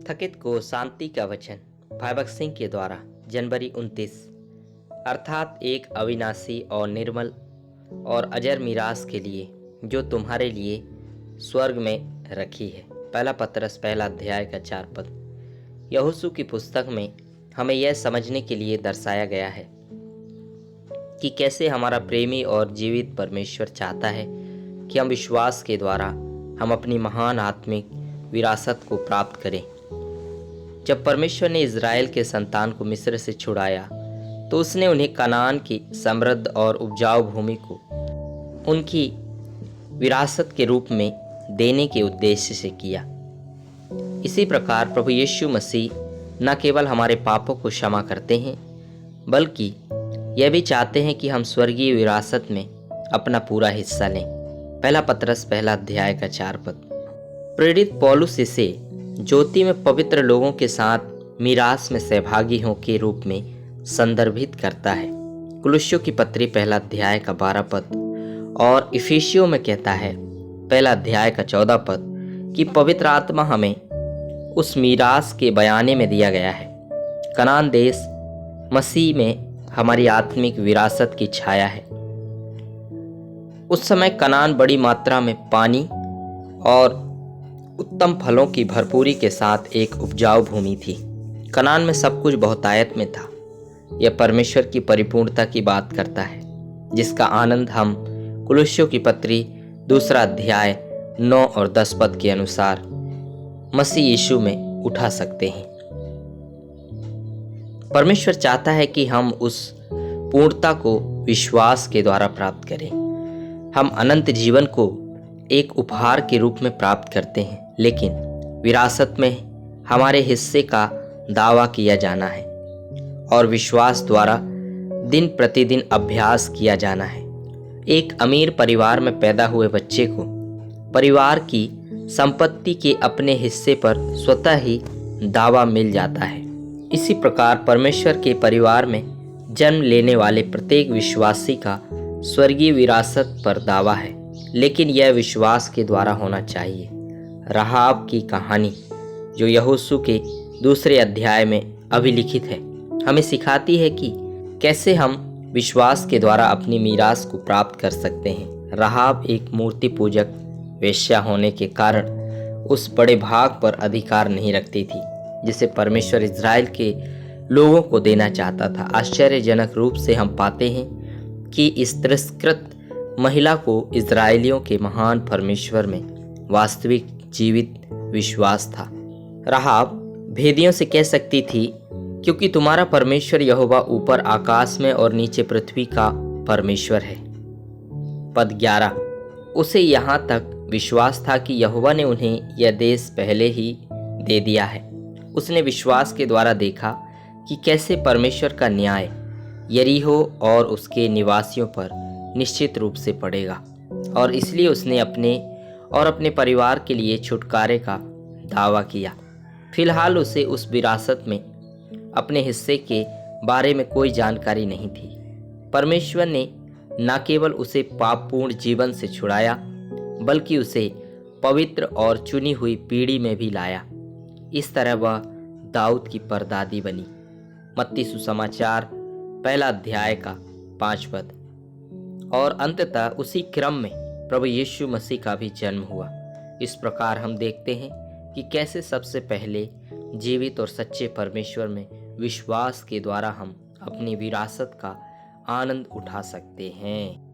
थकित को शांति का वचन भाई भगत सिंह के द्वारा जनवरी 29 अर्थात एक अविनाशी और निर्मल और अजर मीरास के लिए जो तुम्हारे लिए स्वर्ग में रखी है। पहला पतरस पहला अध्याय का 4 पद। यहोशू की पुस्तक में हमें यह समझने के लिए दर्शाया गया है कि कैसे हमारा प्रेमी और जीवित परमेश्वर चाहता है कि हम विश्वास के द्वारा हम अपनी महान आत्मिक विरासत को प्राप्त करें। जब परमेश्वर ने इज़राइल के संतान को मिस्र से छुड़ाया तो उसने उन्हें कनान की समृद्ध और उपजाऊ भूमि को उनकी विरासत के रूप में देने के उद्देश्य से किया। इसी प्रकार प्रभु यीशु मसीह न केवल हमारे पापों को क्षमा करते हैं बल्कि यह भी चाहते हैं कि हम स्वर्गीय विरासत में अपना पूरा हिस्सा लें। पहला पतरस पहला अध्याय का 4 पद। प्रेरित पौलुस इसे ज्योति में पवित्र लोगों के साथ मीरास में सहभागी हों के रूप में संदर्भित करता है। कुलुस्सियों की पत्री पहला अध्याय का 12 पद और इफिसियों में कहता है पहला अध्याय का 14 पद कि पवित्र आत्मा हमें उस मीरास के बयाने में दिया गया है। कनान देश मसीह में हमारी आत्मिक विरासत की छाया है। उस समय कनान बड़ी मात्रा में पानी और उत्तम फलों की भरपूरी के साथ एक उपजाऊ भूमि थी। कनान में सब कुछ बहुतायत में था। यह परमेश्वर की परिपूर्णता की बात करता है जिसका आनंद हम कुलुस्सियों की पत्री दूसरा अध्याय 9 और 10 पद के अनुसार मसीह यीशु में उठा सकते हैं। परमेश्वर चाहता है कि हम उस पूर्णता को विश्वास के द्वारा प्राप्त करें। हम अनंत जीवन को एक उपहार के रूप में प्राप्त करते हैं, लेकिन विरासत में हमारे हिस्से का दावा किया जाना है और विश्वास द्वारा दिन प्रतिदिन अभ्यास किया जाना है। एक अमीर परिवार में पैदा हुए बच्चे को परिवार की संपत्ति के अपने हिस्से पर स्वतः ही दावा मिल जाता है। इसी प्रकार परमेश्वर के परिवार में जन्म लेने वाले प्रत्येक विश्वासी का स्वर्गीय विरासत पर दावा है, लेकिन यह विश्वास के द्वारा होना चाहिए। राहाब की कहानी जो यहोशू के दूसरे अध्याय में अभिलिखित है हमें सिखाती है कि कैसे हम विश्वास के द्वारा अपनी मीरास को प्राप्त कर सकते हैं। राहाब एक मूर्ति पूजक वेश्या होने के कारण उस बड़े भाग पर अधिकार नहीं रखती थी जिसे परमेश्वर इज़राइल के लोगों को देना चाहता था। आश्चर्यजनक रूप से हम पाते हैं कि इस तिरस्कृत महिला को इज़राइलियों के महान परमेश्वर में वास्तविक जीवित विश्वास था। राहाब भेदियों से कह सकती थी क्योंकि तुम्हारा परमेश्वर यहोवा ऊपर आकाश में और नीचे पृथ्वी का परमेश्वर है। पद 11। उसे यहाँ तक विश्वास था कि यहोवा ने उन्हें यह देश पहले ही दे दिया है। उसने विश्वास के द्वारा देखा कि कैसे परमेश्वर का न्याय यरीहो और उसके निवासियों पर निश्चित रूप से पड़ेगा और इसलिए उसने अपने और अपने परिवार के लिए छुटकारे का दावा किया। फिलहाल उसे उस विरासत में अपने हिस्से के बारे में कोई जानकारी नहीं थी। परमेश्वर ने न केवल उसे पापपूर्ण जीवन से छुड़ाया बल्कि उसे पवित्र और चुनी हुई पीढ़ी में भी लाया। इस तरह वह दाऊद की परदादी बनी। मत्ती सुसमाचार पहला अध्याय का 5 पद। और अंततः उसी क्रम में प्रभु यीशु मसीह का भी जन्म हुआ। इस प्रकार हम देखते हैं कि कैसे सबसे पहले जीवित और सच्चे परमेश्वर में विश्वास के द्वारा हम अपनी विरासत का आनंद उठा सकते हैं।